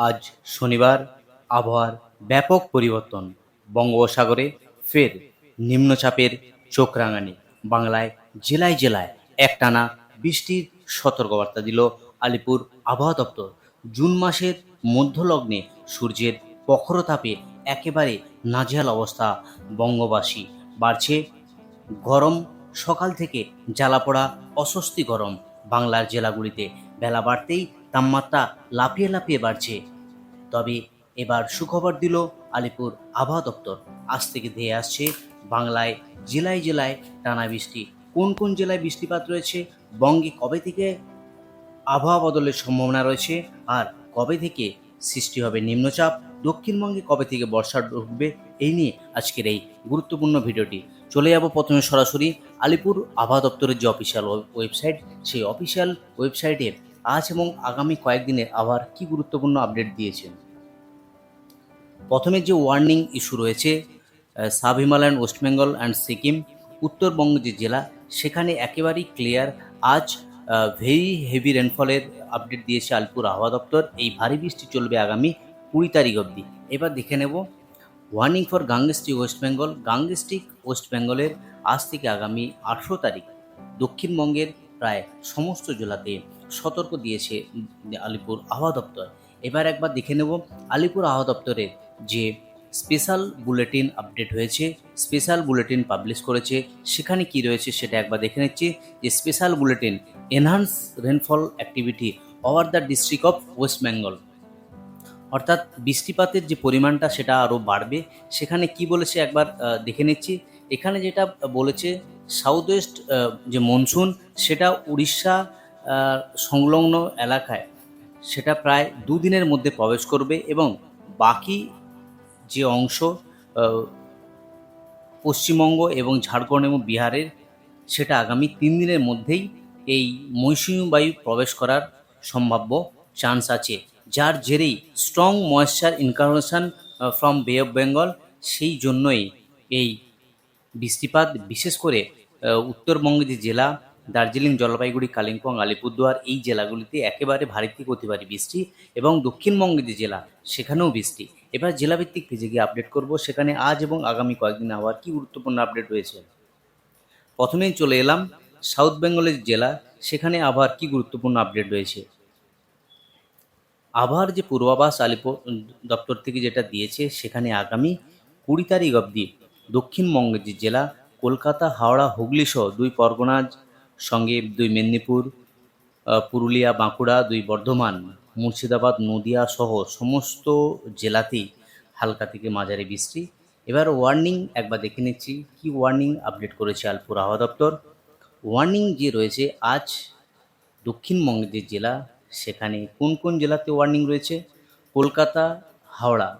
আজ শনিবার আবহাওয়ার ব্যাপক পরিবর্তন। বঙ্গোপসাগরে ফের নিম্নচাপের চোখ রাঙানি। বাংলায় জেলায় জেলায় একটানা বৃষ্টির সতর্কবার্তা দিল আলিপুর আবহাওয়া দপ্তর। জুন মাসের মধ্যলগ্নে সূর্যের প্রখরতাপে একেবারে নাজেহাল অবস্থা বঙ্গবাসী। বাড়ছে গরম, সকাল থেকে জ্বালাপোড়া অস্বস্তি গরম বাংলার জেলাগুলিতে। বেলা বাড়তেই তাপমাত্রা লাফিয়ে লাফিয়ে বাড়ছে। তবে এবার সুখবর দিল আলিপুর আবহাওয়া দপ্তর। আজ থেকে ধেয়ে আসছে বাংলায় জেলায় জেলায় টানা বৃষ্টি। কোন কোন জেলায় বৃষ্টিপাত রয়েছে, বঙ্গে কবে থেকে আবহাওয়া বদলের সম্ভাবনা রয়েছে, আর কবে থেকে সৃষ্টি হবে নিম্নচাপ, দক্ষিণবঙ্গে কবে থেকে বর্ষা ঢুকবে, এই নিয়ে আজকের এই গুরুত্বপূর্ণ ভিডিওটি। চলে যাব প্রথমে সরাসরি আলিপুর আবহাওয়া দপ্তরের যে অফিসিয়াল ওয়েবসাইট, সেই অফিসিয়াল ওয়েবসাইটে আজ এবং আগামী কয়েকদিনের আবহাওয়ার কী গুরুত্বপূর্ণ আপডেট দিয়েছেন। প্রথমে যে ওয়ার্নিং ইস্যু রয়েছে, sub Himalayan, West Bengal and Sikkim, Uttarbanga যে জেলা, সেখানে একেবারেই ক্লিয়ার। আজ ভেরি হেভি রেনফলের আপডেট দিয়েছে আলিপুর আবহাওয়া দপ্তর। এই ভারী বৃষ্টি চলবে আগামী 20 তারিখ অবধি। এবার দেখে নেব warning for Gangetic West Bengal. Gangetic West বেঙ্গলের আজ থেকে আগামী 18 তারিখ দক্ষিণবঙ্গের প্রায় সমস্ত জেলাতে সতর্ক দিয়েছে আলিপুর আবহাওয়া দপ্তর। এবার একবার দেখে নেব আলিপুর আবহাওয়া দপ্তরের যে স্পেশাল বুলেটিন আপডেট হয়েছে, স্পেশাল বুলেটিন পাবলিশ করেছে, সেখানে কি রয়েছে সেটা একবার দেখে নিচ্ছি। যে special bulletin, enhance rainfall activity over the district of West Bengal, অর্থাৎ বৃষ্টিপাতের যে পরিমাণটা সেটা আরও বাড়বে। সেখানে কি বলেছে একবার দেখে নিচ্ছি। এখানে যেটা বলেছে, সাউথ ওয়েস্ট যে মনসুন, সেটা উড়িষ্যা সংলগ্ন এলাকায় সেটা প্রায় 2 দিনের মধ্যে প্রবেশ করবে, এবং বাকি যে অংশ পশ্চিমবঙ্গ এবং ঝাড়খণ্ড এবং বিহারের, সেটা আগামী 3 দিনের মধ্যেই এই মৌসুমী বায়ু প্রবেশ করার সম্ভাব্য চান্স আছে, যার জেরেই স্ট্রং ময়েশ্চার ইনকারনেশন ফ্রম বে অফ বেঙ্গল। সেই জন্যই এই বৃষ্টিপাত বিশেষ করে উত্তরবঙ্গের যে জেলা, দার্জিলিং, জলপাইগুড়ি, কালিম্পং, আলিপুরদুয়ার, এই জেলাগুলিতে একেবারে ভারী থেকে অতি ভারী বৃষ্টি, এবং দক্ষিণবঙ্গের যে জেলা, সেখানেও বৃষ্টি। এবার জেলাভিত্তিক পেজে গিয়ে আপডেট করব, সেখানে আজ এবং আগামী কয়েকদিন আবার কী গুরুত্বপূর্ণ আপডেট রয়েছে। প্রথমেই চলে এলাম সাউথ বেঙ্গলের জেলা, সেখানে আবহাওয়ার কী গুরুত্বপূর্ণ আপডেট রয়েছে। আবহাওয়ার যে পূর্বাভাস আলিপুর দপ্তর থেকে যেটা দিয়েছে, সেখানে আগামী 20 তারিখ অবধি দক্ষিণবঙ্গের যে জেলা, কলকাতা, হাওড়া, হুগলি সহ 2 পরগনার সঙ্গে 2 মেদিনীপুর, পুরুলিয়া, বাঁকুড়া, 2 বর্ধমান, মুর্শিদাবাদ, নদিয়া সহ সমস্ত জেলাতেই হালকা থেকে মাঝারি বৃষ্টি। এবার ওয়ার্নিং একবার দেখে নিচ্ছি, কি ওয়ার্নিং আপডেট করেছে আলিপুর আবহাওয়া দপ্তর। ওয়ার্নিং যে রয়েছে আজ দক্ষিণবঙ্গের যে জেলা, সেখানে কোন কোন জেলাতে ওয়ার্নিং রয়েছে। কলকাতা, হাওড়া,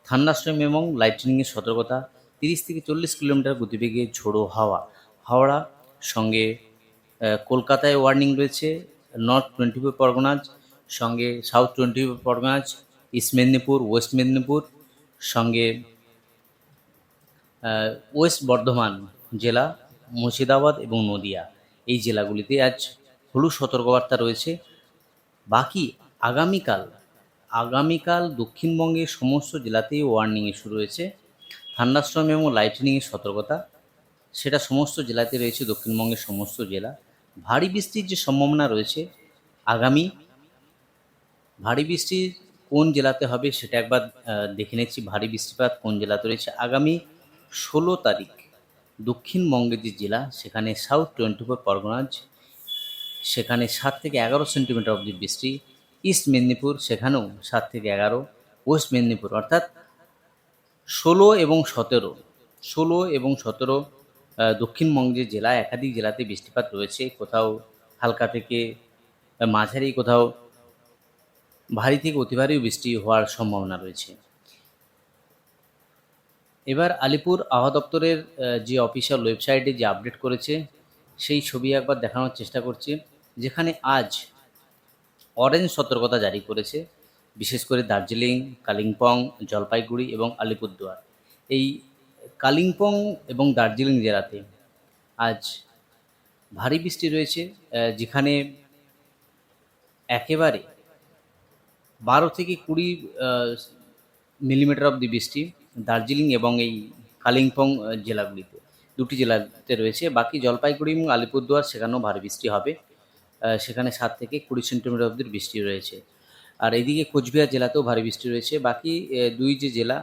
থান্ডারস্টর্ম এবং লাইটনিংয়ের সতর্কতা, 30 থেকে 40 কিলোমিটার গতিবেগে ঝোড়ো হাওয়া। হাওড়া সঙ্গে কলকাতায় ওয়ার্নিং রয়েছে, নর্থ 24 পরগনাজ সঙ্গে South 24 Parganas, East Medinipur, West Medinipur সঙ্গে ওয়েস্ট বর্ধমান জেলা, মুর্শিদাবাদ এবং নদিয়া, এই জেলাগুলিতে আজ হলুদ সতর্কবার্তা রয়েছে। বাকি আগামীকাল দক্ষিণবঙ্গের সমস্ত জেলাতেই ওয়ার্নিং ইস্যু রয়েছে। থান্ডারস্টর্ম এবং লাইটনিংয়ের সতর্কতা, সেটা সমস্ত জেলাতে রয়েছে, দক্ষিণবঙ্গের সমস্ত জেলা। ভারী বৃষ্টির যে সম্ভাবনা রয়েছে আগামী, ভারী বৃষ্টি কোন জেলাতে হবে সেটা একবার দেখে নিচ্ছি। ভারী বৃষ্টিপাত কোন জেলাতে রয়েছে আগামী 16 তারিখ দক্ষিণবঙ্গের যে জেলা, সেখানে সাউথ 24 পরগনাজ, সেখানে 7 থেকে 11 সেন্টিমিটার অবধি বৃষ্টি। ইস্ট মেদিনীপুর, সেখানেও 7 থেকে 11। ওয়েস্ট মেদিনীপুর, অর্থাৎ 16 এবং 17 দক্ষিণবঙ্গের জেলায় একাধিক জেলাতে বৃষ্টিপাত রয়েছে। কোথাও হালকা থেকে মাঝারি, কোথাও ভারী থেকে অতি ভারী বৃষ্টি হওয়ার সম্ভাবনা রয়েছে। এবার আলিপুর আবহাওয়া দপ্তরের যে অফিসিয়াল ওয়েবসাইটে যে আপডেট করেছে, সেই ছবি একবার দেখানোর চেষ্টা করছি। যেখানে আজ অরেঞ্জ সতর্কতা জারি করেছে, বিশেষ করে দার্জিলিং, কালিম্পং, জলপাইগুড়ি এবং আলিপুরদুয়ার। এই কালিম্পং এবং দার্জিলিং জেলাতে আজ ভারী বৃষ্টি রয়েছে, যেখানে একেবারে 12 থেকে 20 মিলিমিটার অবধি বৃষ্টি দার্জিলিং এবং এই কালিম্পং জেলাগুলিতে, দুটি জেলাতে রয়েছে। বাকি জলপাইগুড়ি এবং আলিপুরদুয়ার সেখানেও ভারী বৃষ্টি হবে, সেখানে 7 থেকে 20 সেন্টিমিটার অবধি বৃষ্টি রয়েছে। আর এদিকে কোচবিহার জেলাতেও ভারী বৃষ্টি রয়েছে। বাকি দুই যে জেলা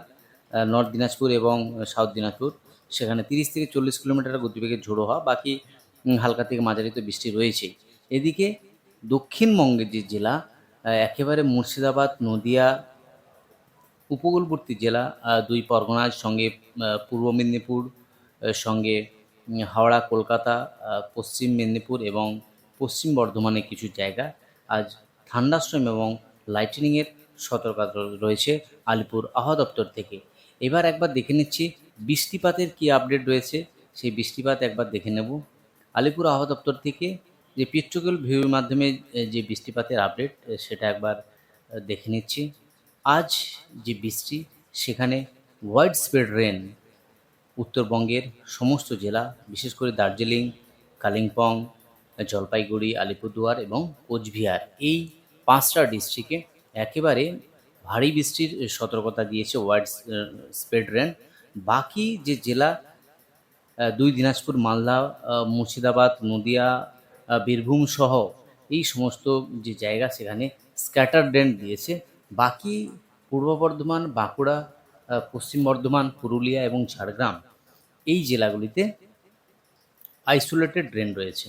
নর্থ দিনাজপুর এবং সাউথ দিনাজপুর, সেখানে 30 থেকে 40 কিলোমিটার গতিবেগে ঝোড়ো হওয়া, বাকি হালকা থেকে মাঝারি তো বৃষ্টি রয়েছেই। এদিকে দক্ষিণবঙ্গের যে জেলা একেবারে মুর্শিদাবাদ, নদিয়া, উপকূলবর্তী জেলা দুই পরগনার সঙ্গে পূর্ব মেদিনীপুর, সঙ্গে হাওড়া, কলকাতা, পশ্চিম মেদিনীপুর এবং পশ্চিম বর্ধমানের কিছু জায়গা আজ থান্ডারস্টর্ম এবং লাইটনিংয়ের সতর্কতা রয়েছে আলিপুর আবহাওয়া দপ্তর থেকে। এবার একবার দেখে নিচ্ছি বৃষ্টিপাতের কী আপডেট রয়েছে, সেই বৃষ্টিপাত একবার দেখে নেব। আলিপুর আবহাওয়া দপ্তর থেকে যে পিকটোরিয়াল ভিউর মাধ্যমে যে বৃষ্টিপাতের আপডেট, সেটা একবার দেখে নিচ্ছি। আজ যে বৃষ্টি, সেখানে ওয়াইড স্প্রেড রেন উত্তরবঙ্গের সমস্ত জেলা, বিশেষ করে দার্জিলিং, কালিম্পং, জলপাইগুড়ি, আলিপুরদুয়ার এবং কোচবিহার, এই 5টা ডিস্ট্রিক্টে একেবারে ভারী বৃষ্টির সতর্কতা দিয়েছে ওয়াইড স্প্রেড রেন। বাকি যে জেলা দুই দিনাজপুর, মালদা, মুর্শিদাবাদ, নদিয়া, বীরভূম সহ এই সমস্ত যে জায়গা, সেখানে স্ক্যাটার রেন দিয়েছে। বাকি পূর্ব বর্ধমান, বাঁকুড়া, পশ্চিম বর্ধমান, পুরুলিয়া এবং ঝাড়গ্রাম, এই জেলাগুলিতে আইসোলেটেড রেন রয়েছে।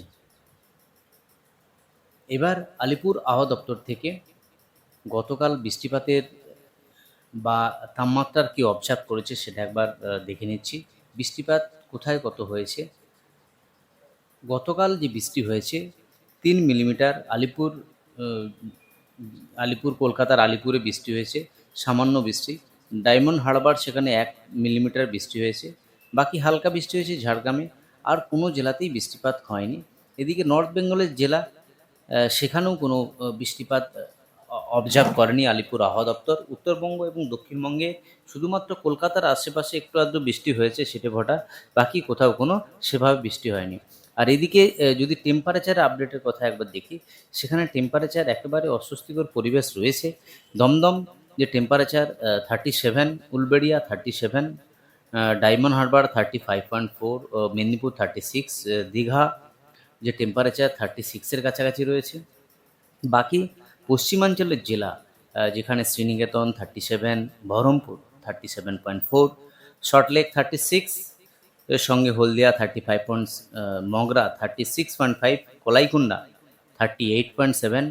এবার আলিপুর আবহাওয়া দপ্তর থেকে গতকাল বৃষ্টিপাতের বা তাপমাত্রার কী অবজার্ভ করেছে, সেটা একবার দেখে নিচ্ছি। বৃষ্টিপাত কোথায় কত হয়েছে। গতকাল যে বৃষ্টি হয়েছে 3 মিলিমিটার আলিপুর কলকাতার আলিপুরে বৃষ্টি হয়েছে, সামান্য বৃষ্টি। ডায়মন্ড হারবার সেখানে 1 মিলিমিটার বৃষ্টি হয়েছে। বাকি হালকা বৃষ্টি হয়েছে ঝাড়গ্রামে, আর কোনো জেলাতেই বৃষ্টিপাত হয়নি। এদিকে নর্থ বেঙ্গলের জেলা, সেখানেও কোনো বৃষ্টিপাত অবজার্ভ করেনি আলিপুর আবহাওয়া দপ্তর। উত্তরবঙ্গ এবং দক্ষিণবঙ্গে শুধুমাত্র কলকাতার আশেপাশে একটু আধটু বৃষ্টি হয়েছে, সেটে ভটা, বাকি কোথাও কোনো সেভাবে বৃষ্টি হয়নি। আর এদিকে যদি টেম্পারেচার আপডেটের কথা একবার দেখি, সেখানে টেম্পারেচার একেবারে অস্বস্তিকর পরিবেশ রয়েছে। দমদম যে টেম্পারেচার 37, উলবেড়িয়া 37, ডায়মন্ড হারবার 35.4, মেদিনীপুর 36, দীঘা যে টেম্পারেচার 36-এর কাছাকাছি রয়েছে। বাকি পশ্চিমাঞ্চলের জেলা, যেখানে শ্রীনিকেতন 37, বহরমপুর 37.4, সল্টলেক 36, এর সঙ্গে হলদিয়া 35, মগরা 36.5, কলাইকুণ্ডা 38.7,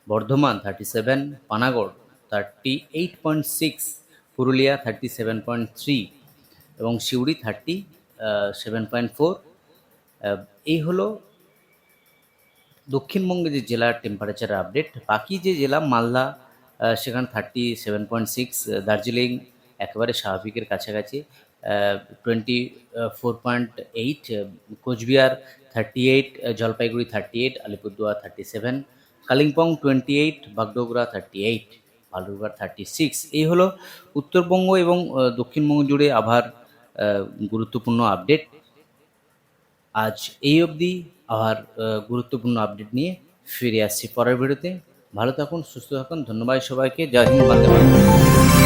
বর্ধমান 37, পানাগড় 38.6, পুরুলিয়া 37.3 এবং সিউড়ি 37.4। এই হলো দক্ষিণবঙ্গে যে জেলার টেম্পারেচার আপডেট। বাকি যে জেলা মালদা, সেখানে 37.6, দার্জিলিং একেবারে স্বাভাবিকের কাছাকাছি 24.8, কোচবিহার 38, জলপাইগুড়ি 38, আলিপুরদুয়ার 37, কালিম্পং 28, বাগডোগরা 38, বালুরঘাট 36। এই হলো উত্তরবঙ্গ এবং দক্ষিণবঙ্গ জুড়ে আবহাওয়ার গুরুত্বপূর্ণ আপডেট। আজ এই অবধি আবার গুরুত্বপূর্ণ আপডেট নিয়ে ফিরে আসছি পরের ভিডিওতে। ভালো থাকুন, সুস্থ থাকুন। ধন্যবাদ সবাইকে। জয় হিন্দ, বন্দে মাতরম।